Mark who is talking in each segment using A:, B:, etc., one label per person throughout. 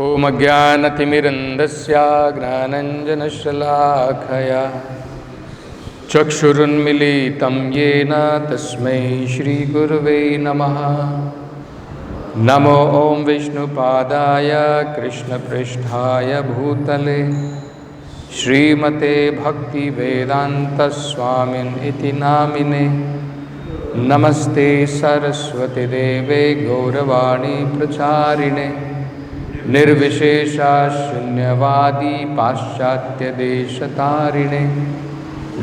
A: ॐ अज्ञानतिमिरन्धस्य ज्ञानञ्जनशलाखया चक्षुरुन्मीलितं येन तस्मै श्रीगुरुवे नमः। नमो ॐ विष्णुपादाय कृष्णपृष्ठाय भूतले श्रीमते भक्तिवेदान्तस्वामिन् इति नामिने। नमस्ते सरस्वती देवे गौरवाणी प्रचारिणे निर्विशेषा शून्यवादी पाश्चात्यदेशतारिणे।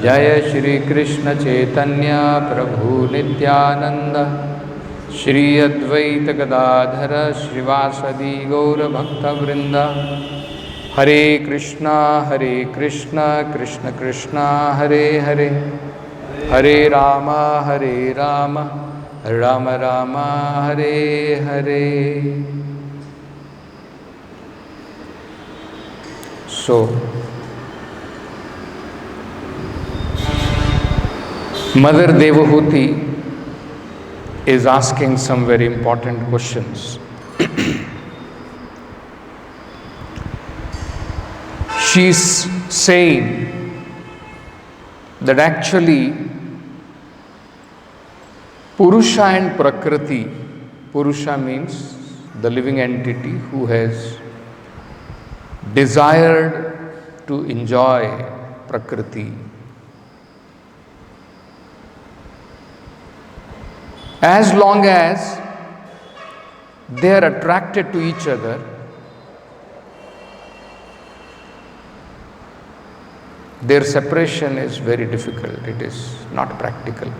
A: जय श्री कृष्ण चैतन्य प्रभु नित्यानंद श्री अद्वैत गदाधर श्रीवासदि गौरभक्तवृंद। हरे कृष्णा कृष्ण कृष्णा हरे हरे, हरे Ram Ram Ram Hare Hare. So, Mother Devahuti is asking some very important questions. She's saying that actually Purusha and Prakriti, Purusha means the living entity who has desired to enjoy Prakriti. As long as they are attracted to each other, their separation is very difficult. It is not practical.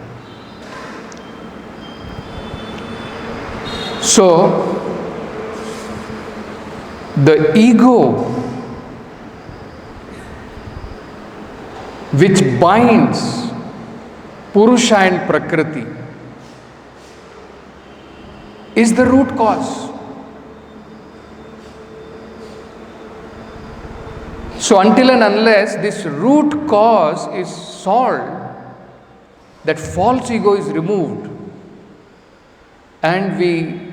A: So, the ego which binds Purusha and Prakriti is the root cause. So until and unless this root cause is solved, that false ego is removed, and we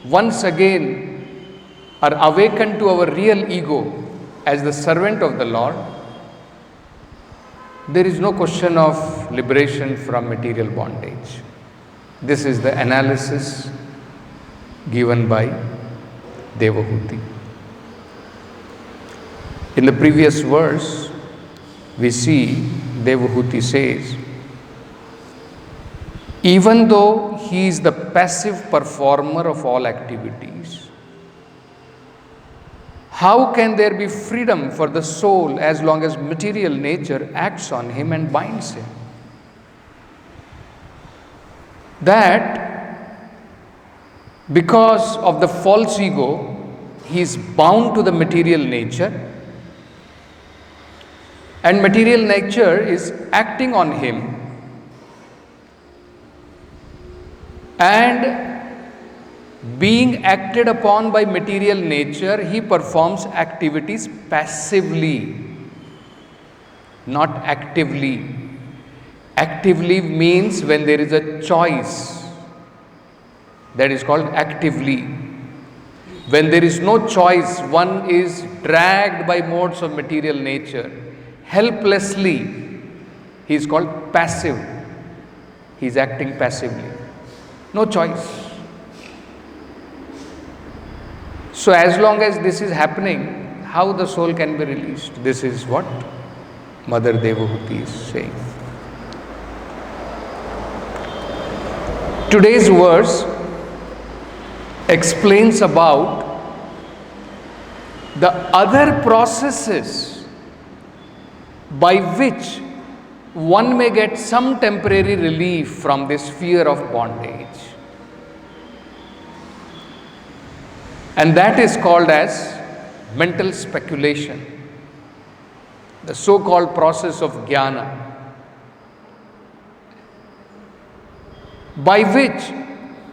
A: once again are awakened to our real ego as the servant of the Lord, there is no question of liberation from material bondage. This is the analysis given by Devahuti. In the previous verse, we see Devahuti says, even though he is the passive performer of all activities, how can there be freedom for the soul as long as material nature acts on him and binds him? That because of the false ego, he is bound to the material nature, and material nature is acting on him, and being acted upon by material nature, he performs activities passively, not actively. Actively means when there is a choice, that is called actively. When there is no choice, one is dragged by modes of material nature, helplessly, he is called passive. He is acting passively. No choice. So as long as this is happening, how the soul can be released? This is what Mother Devahuti is saying. Today's verse explains about the other processes by which one may get some temporary relief from this fear of bondage. And that is called as mental speculation, the so-called process of jnana, by which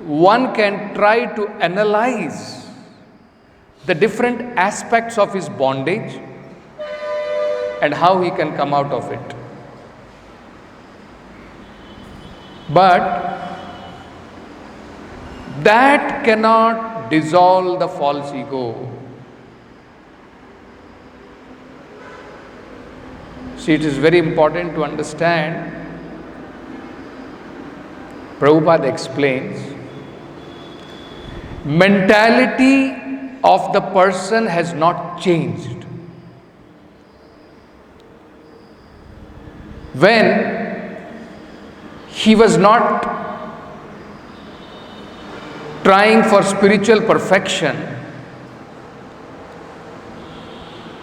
A: one can try to analyze the different aspects of his bondage and how he can come out of it. But that cannot dissolve the false ego. See, it is very important to understand. Prabhupada explains, mentality of the person has not changed. When he was not trying for spiritual perfection,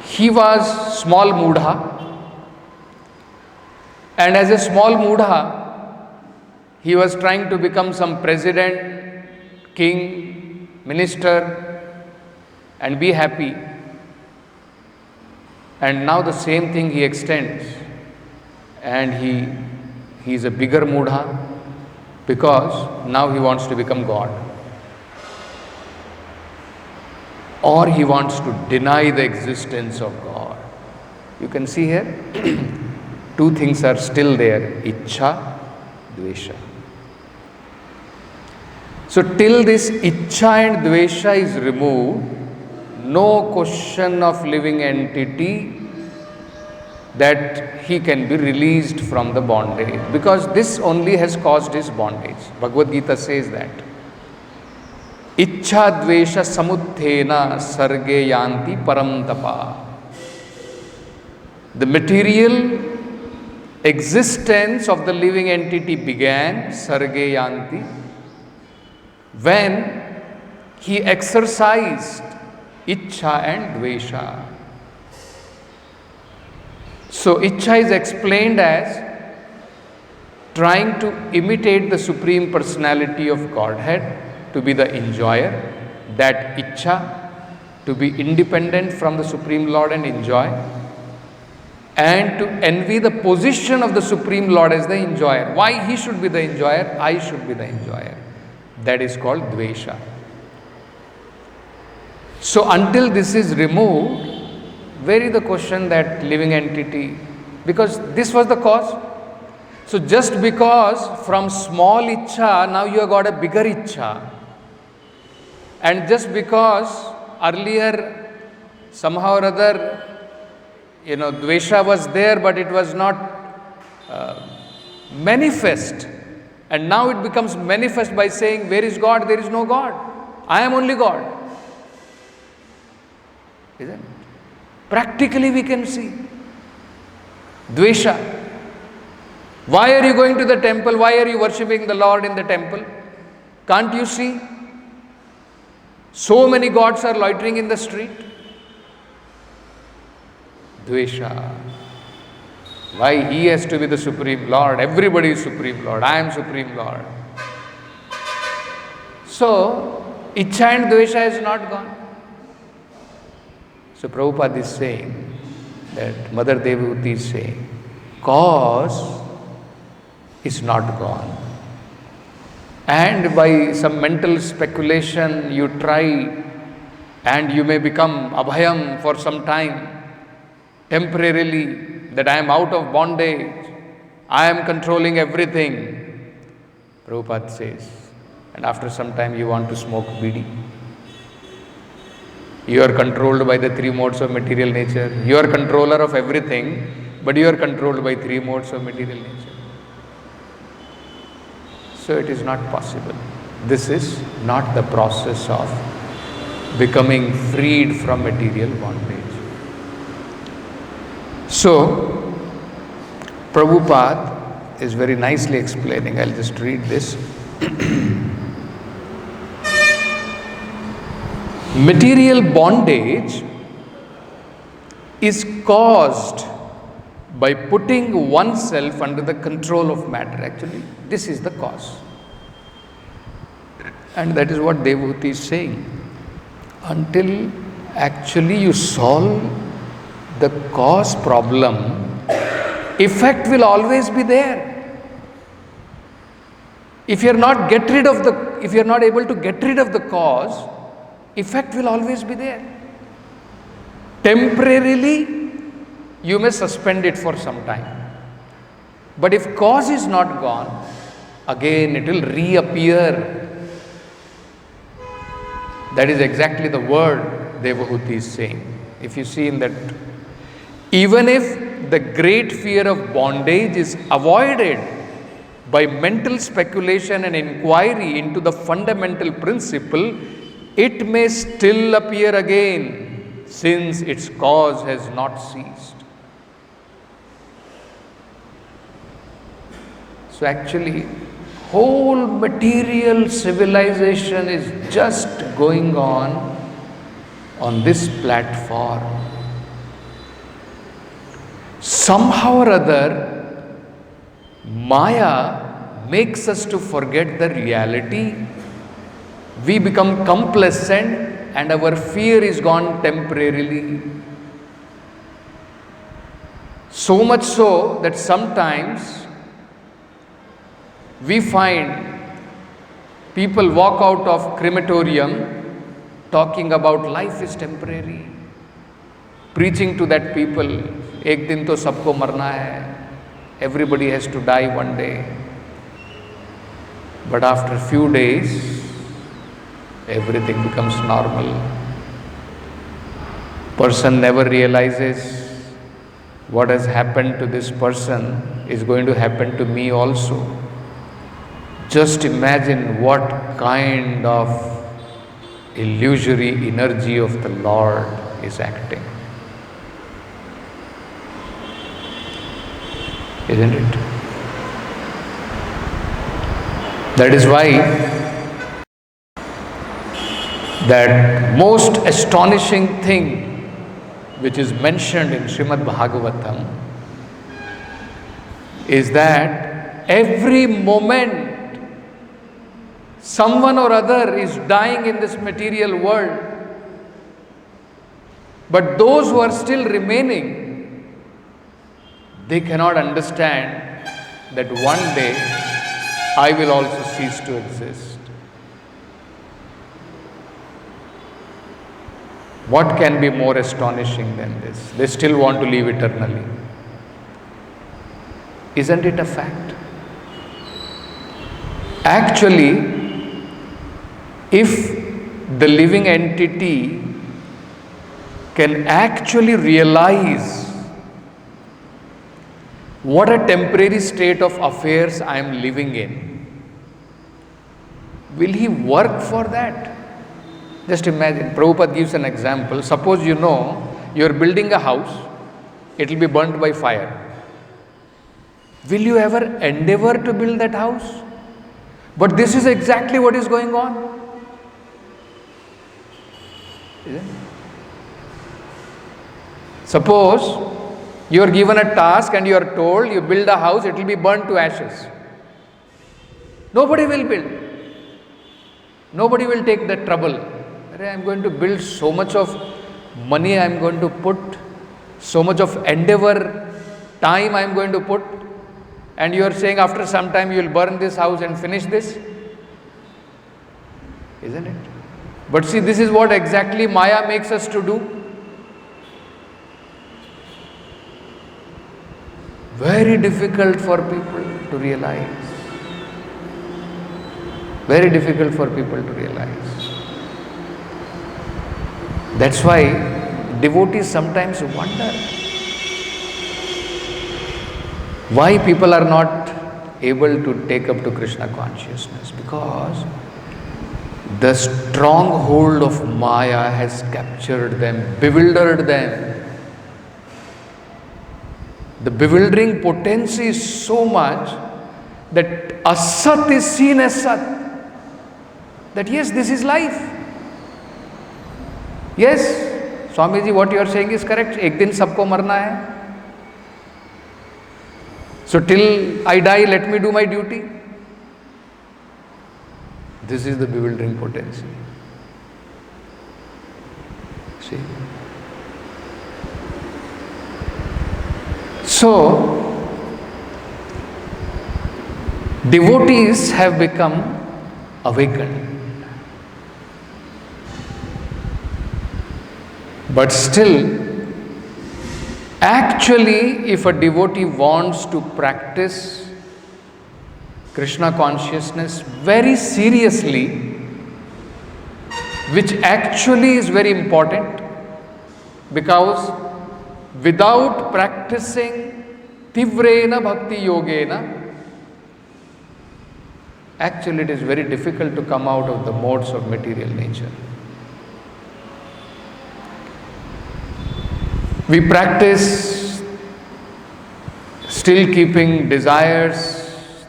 A: he was small mudha, and as a small mudha, he was trying to become some president, king, minister, and be happy. And now the same thing he extends, and he is a bigger mudha, because now he wants to become God. Or he wants to deny the existence of God. You can see here, two things are still there, Ichcha, Dvesha. So till this Ichcha and Dvesha is removed, no question of living entity that he can be released from the bondage, because this only has caused his bondage. Bhagavad Gita says that. Ichcha Dvesha Samuthena Sarge Yanti Param Tapa. The material existence of the living entity began, Sarge Yanti, when he exercised Ichcha and Dvesha. So Ichcha is explained as trying to imitate the Supreme Personality of Godhead, to be the enjoyer, that Ichcha, to be independent from the Supreme Lord and enjoy, and to envy the position of the Supreme Lord as the enjoyer. Why he should be the enjoyer? I should be the enjoyer. That is called Dvesha. So until this is removed, where is the question that living entity? Because this was the cause. So just because from small Ichcha, now you have got a bigger Ichcha. And just because earlier somehow or other, Dvesha was there, but it was not manifest. And now it becomes manifest by saying, where is God? There is no God. I am only God. Isn't it? Practically we can see. Dvesha. Why are you going to the temple? Why are you worshipping the Lord in the temple? Can't you see? So many gods are loitering in the street. Dvesha. Why he has to be the Supreme Lord? Everybody is Supreme Lord. I am Supreme Lord. So, Ichcha and Dvesha is not gone. So Prabhupada is saying that Mother Devahuti is saying, cause is not gone. And by some mental speculation you try, and you may become abhayam for some time, temporarily, that I am out of bondage, I am controlling everything. Prabhupada says, and after some time you want to smoke bidi. You are controlled by the three modes of material nature. You are controller of everything, but you are controlled by three modes of material nature. So it is not possible. This is not the process of becoming freed from material bondage. So, Prabhupada is very nicely explaining. I'll just read this. Material bondage is caused by putting oneself under the control of matter. Actually, this is the cause. And that is what Devahuti is saying. Until actually you solve the cause problem, effect will always be there. If you are not able to get rid of the cause, effect will always be there. Temporarily, you may suspend it for some time. But if cause is not gone, again it will reappear. That is exactly the word Devahuti is saying. If you see in that, even if the great fear of bondage is avoided by mental speculation and inquiry into the fundamental principle, it may still appear again, since its cause has not ceased. So actually, whole material civilization is just going on this platform. Somehow or other, Maya makes us to forget the reality. We become complacent and our fear is gone temporarily. So much so that sometimes we find people walk out of crematorium talking about life is temporary, preaching to that people, ek din to sabko marna hai, everybody has to die one day. But after few days, everything becomes normal. Person never realizes what has happened to this person is going to happen to me also. Just imagine what kind of illusory energy of the Lord is acting. Isn't it? That is why that most astonishing thing which is mentioned in Srimad Bhagavatam is that every moment someone or other is dying in this material world, but those who are still remaining, they cannot understand that one day I will also cease to exist. What can be more astonishing than this? They still want to live eternally. Isn't it a fact? Actually, if the living entity can actually realize what a temporary state of affairs I am living in, will he work for that? Just imagine, Prabhupada gives an example. Suppose you are building a house, it will be burnt by fire. Will you ever endeavor to build that house? But this is exactly what is going on. Suppose you are given a task and you are told you build a house, it will be burnt to ashes. Nobody will build. Nobody will take the trouble. I am going to build so much of money, I am going to put so much of endeavor, time I am going to put, and you are saying after some time you will burn this house and finish this. Isn't it? But see, this is what exactly Maya makes us to do. Very difficult for people to realize. Very difficult for people to realize. That's why devotees sometimes wonder why people are not able to take up to Krishna consciousness, because the stronghold of Maya has captured them, bewildered them. The bewildering potency is so much that asat is seen as sat. That yes, this is life. Yes, Swamiji, what you are saying is correct. Ek din sabko marna hai. So till I die, let me do my duty. This is the bewildering potency. See? So, devotees have become awakened. But still, actually, if a devotee wants to practice Krishna consciousness very seriously, which actually is very important, because without practicing tivrena bhakti yogena, actually it is very difficult to come out of the modes of material nature. We practice still keeping desires,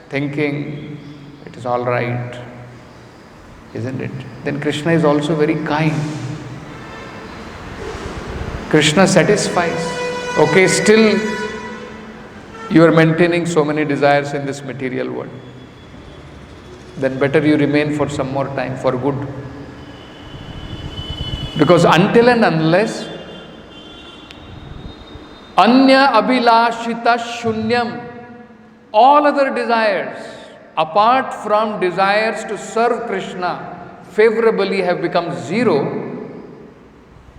A: thinking it is all right, isn't it? Then Krishna is also very kind. Krishna satisfies. Okay, still you are maintaining so many desires in this material world. Then better you remain for some more time, for good. Because until and unless Anya abhilashita shunyam, all other desires, apart from desires to serve Krishna favorably, have become zero,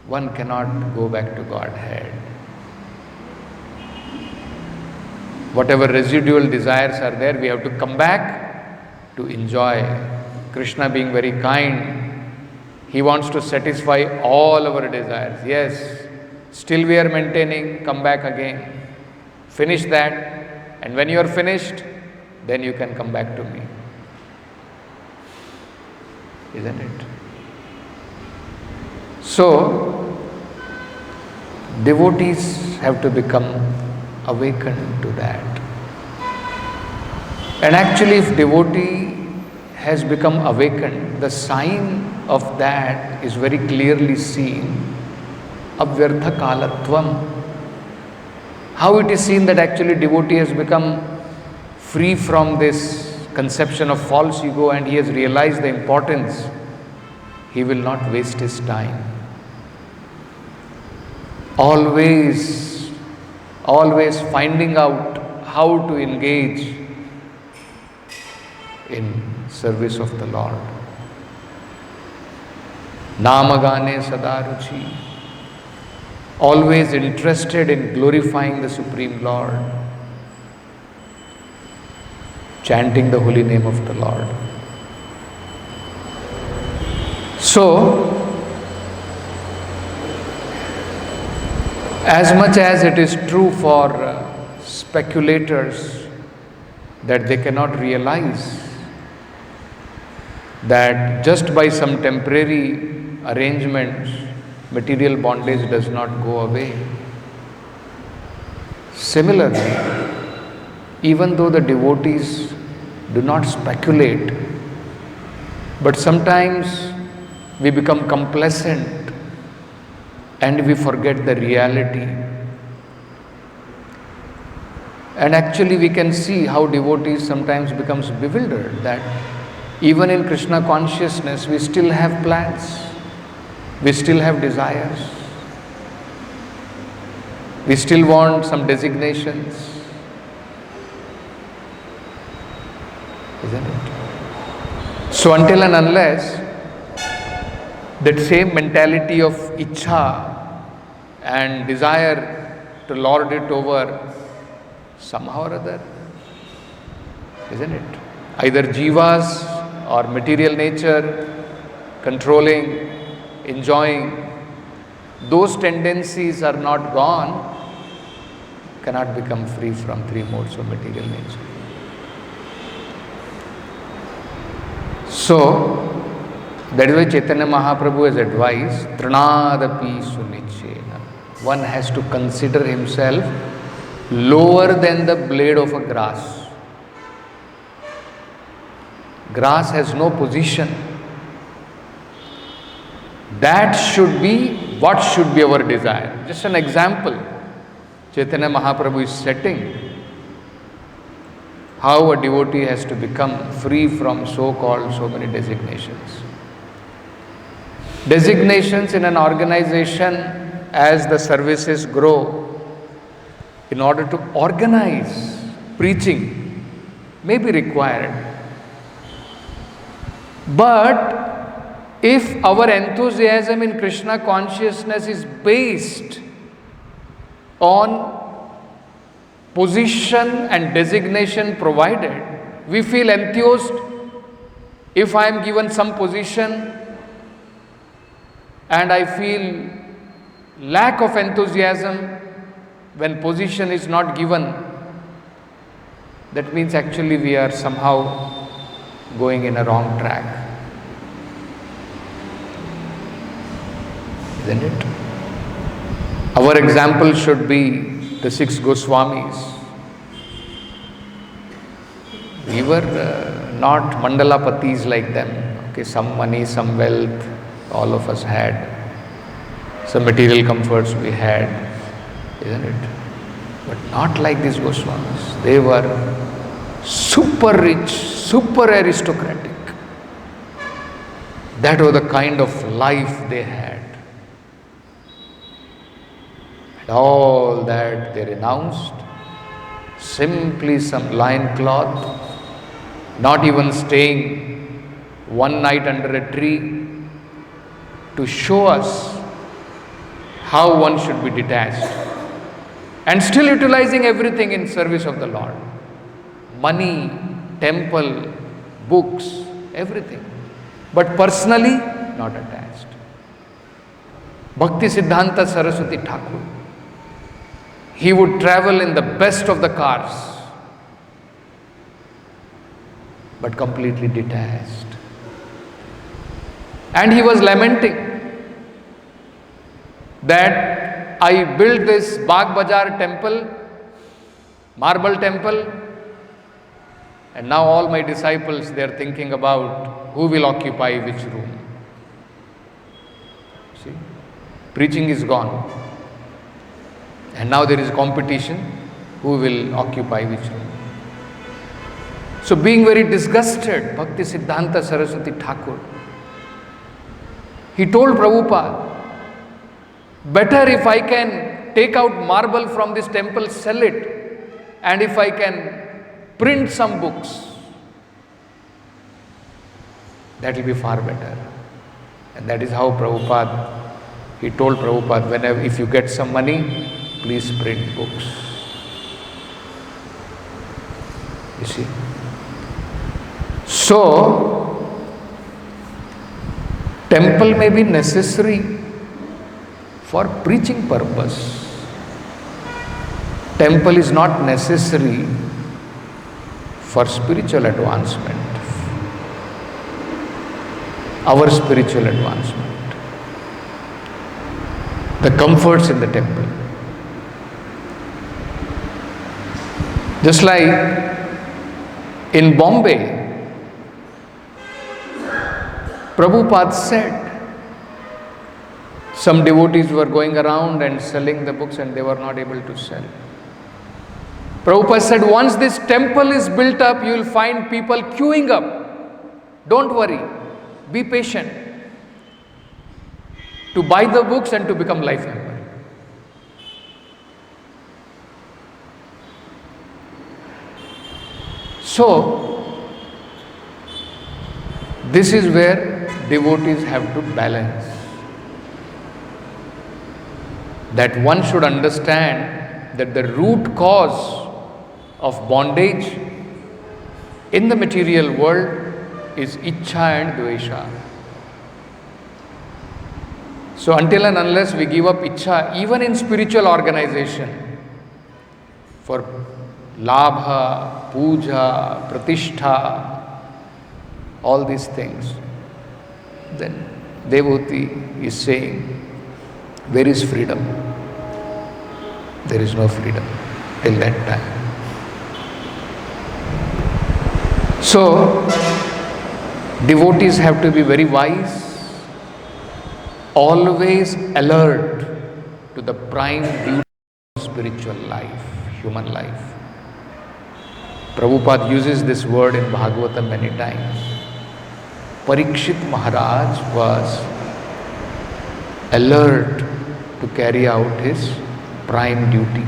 A: one cannot go back to Godhead. Whatever residual desires are there, we have to come back to enjoy. Krishna being very kind, He wants to satisfy all our desires. Yes, still we are maintaining, come back again. Finish that, and when you are finished, then you can come back to me. Isn't it? So, devotees have to become awakened to that. And actually, if devotee has become awakened, the sign of that is very clearly seen. Avyartha kalatvam. How it is seen that actually devotee has become free from this conception of false ego and he has realized the importance. He will not waste his time. Always finding out how to engage in service of the Lord. Namagane sadaruchi. Always interested in glorifying the Supreme Lord, chanting the holy name of the Lord. So, as much as it is true for speculators that they cannot realize that just by some temporary arrangements, material bondage does not go away. Similarly, even though the devotees do not speculate, but sometimes we become complacent and we forget the reality. And actually we can see how devotees sometimes becomes bewildered that even in Krishna consciousness we still have plans. We still have desires. We still want some designations. Isn't it? So until and unless that same mentality of ichha and desire to lord it over somehow or other, isn't it? Either jivas or material nature controlling, enjoying, those tendencies are not gone, cannot become free from three modes of material nature. So, that is why Chaitanya Mahaprabhu has advised, Trinadapi Sunichena. One has to consider himself lower than the blade of a grass. Grass has no position. That should be what should be our desire. Just an example, Chaitanya Mahaprabhu is setting how a devotee has to become free from so-called so many designations. Designations in an organization as the services grow, in order to organize preaching may be required. But if our enthusiasm in Krishna consciousness is based on position and designation provided, we feel enthused if I am given some position and I feel lack of enthusiasm when position is not given, that means actually we are somehow going in a wrong track. Isn't it? Our example should be the 6 Goswamis. We were not mandalapatis like them. Okay, some money, some wealth, all of us had. Some material comforts we had, isn't it? But not like these Goswamis. They were super rich, super aristocratic. That was the kind of life they had. And all that they renounced. Simply some lion cloth, not even staying one night under a tree, to show us how one should be detached and still utilizing everything in service of the Lord. Money, temple, books, everything. But personally, not attached. Bhakti Siddhanta Saraswati Thakur, he would travel in the best of the cars, but completely detached. And he was lamenting that I built this Bagh Bazaar temple, marble temple, and now all my disciples, they are thinking about who will occupy which room. See, preaching is gone. And now there is competition, who will occupy which room. So being very disgusted, Bhakti Siddhanta Saraswati Thakur, he told Prabhupada, better if I can take out marble from this temple, sell it, and if I can print some books, that will be far better. And that is how Prabhupada, he told Prabhupada, whenever, if you get some money, please print books. You see? So, temple may be necessary for preaching purpose. Temple is not necessary for spiritual advancement, our spiritual advancement, the comforts in the temple. Just like in Bombay, Prabhupada said, some devotees were going around and selling the books and they were not able to sell. Prabhupada said, once this temple is built up, you will find people queuing up. Don't worry, be patient to buy the books and to become life member. So, this is where devotees have to balance. That one should understand that the root cause of bondage in the material world is Ichcha and Dvesha. So until and unless we give up Ichcha, even in spiritual organization, for Labha, Puja, Pratishtha, all these things, then devotee is saying, where is freedom? There is no freedom till that time. So, devotees have to be very wise, always alert to the prime duty of spiritual life, human life. Prabhupada uses this word in Bhagavatam many times. Parikshit Maharaj was alert to carry out his prime duty.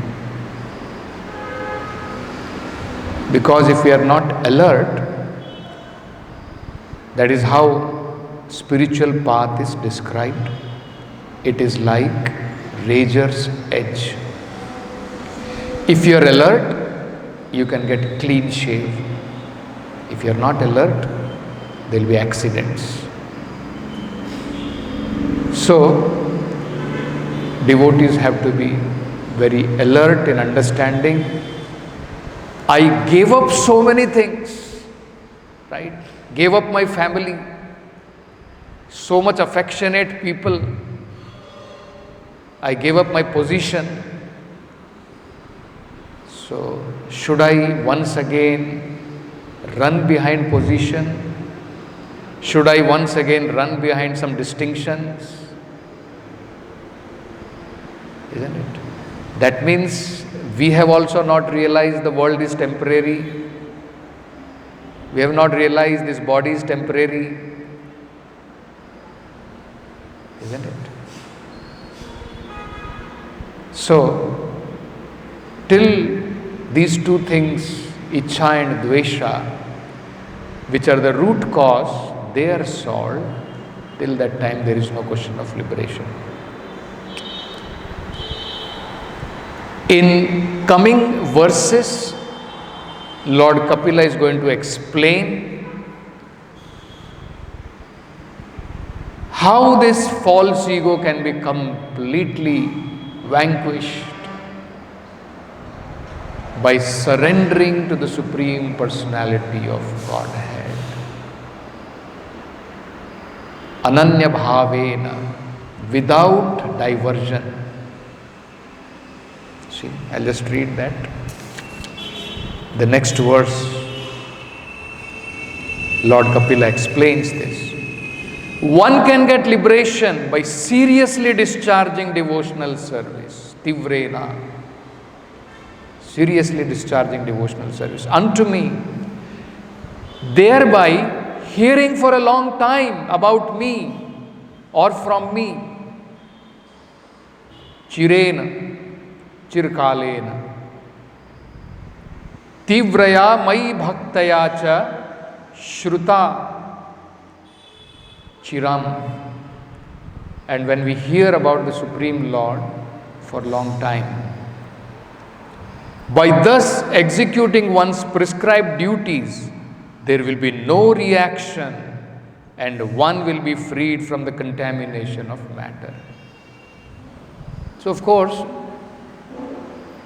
A: Because if we are not alert, that is how spiritual path is described. It is like razor's edge. If you are alert, you can get clean shave. If you are not alert, there will be accidents. So, devotees have to be very alert in understanding. I gave up so many things, right? Gave up my family, so much affectionate people. I gave up my position. So, should I once again run behind position? Should I once again run behind some distinctions? Isn't it? That means we have also not realized the world is temporary. We have not realized this body is temporary. Isn't it? So, till these two things, Ichcha and Dvesha, which are the root cause, they are solved, till that time there is no question of liberation. In coming verses, Lord Kapila is going to explain how this false ego can be completely vanquished by surrendering to the Supreme Personality of Godhead. Ananya bhavena, without diversion. See, I'll just read that. The next verse, Lord Kapila explains this. One can get liberation by seriously discharging devotional service. Tivrena. Seriously discharging devotional service unto me. Thereby hearing for a long time about me or from me. Chirena. Chirkalena. Tivraya mai bhaktaya cha shruta chiram. And when we hear about the Supreme Lord for a long time, by thus executing one's prescribed duties, there will be no reaction and one will be freed from the contamination of matter. So of course,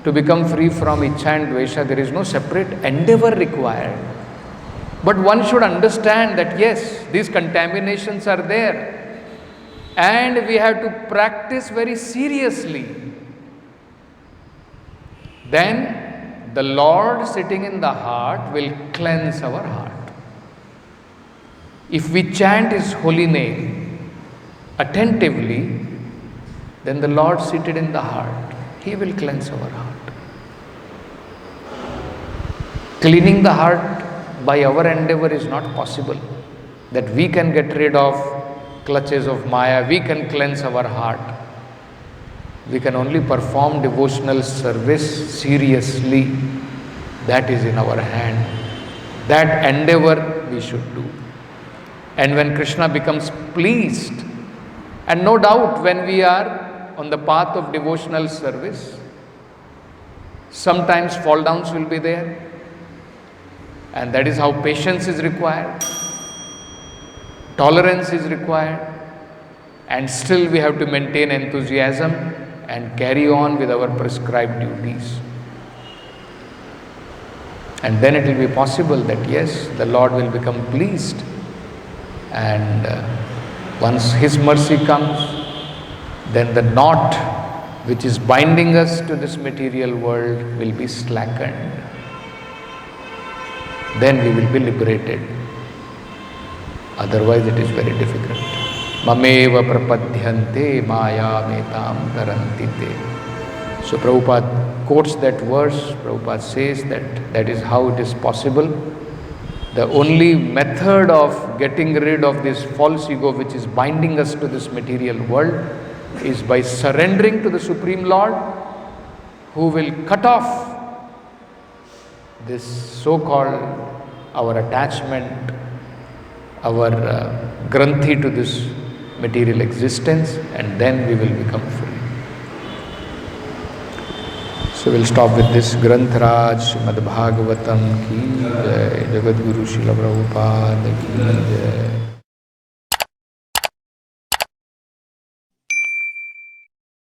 A: to become free from Ichcha and Dvesha, there is no separate endeavor required. But one should understand that yes, these contaminations are there and we have to practice very seriously. Then the Lord sitting in the heart will cleanse our heart. If we chant His holy name attentively, then the Lord seated in the heart, He will cleanse our heart. Cleaning the heart by our endeavor is not possible. That we can get rid of clutches of Maya, we can cleanse our heart. We can only perform devotional service seriously. That is in our hand. That endeavor we should do. And when Krishna becomes pleased, and no doubt when we are on the path of devotional service, sometimes fall downs will be there. And that is how patience is required, tolerance is required, and still we have to maintain enthusiasm and carry on with our prescribed duties. And then it will be possible that yes, the Lord will become pleased, and once His mercy comes, then the knot which is binding us to this material world will be slackened. Then we will be liberated. Otherwise it is very difficult. Mameva prapadhyante maya metam tarantite. So Prabhupada quotes that verse. Prabhupada says that is how it is possible. The only method of getting rid of this false ego which is binding us to this material world is by surrendering to the Supreme Lord, who will cut off this so-called our attachment, our granthi to this material existence, and then we will become free. So we'll stop with this. Granthraj Srimad Bhagavatam ki jai, Jagadguru Srila Prabhupada ki jai.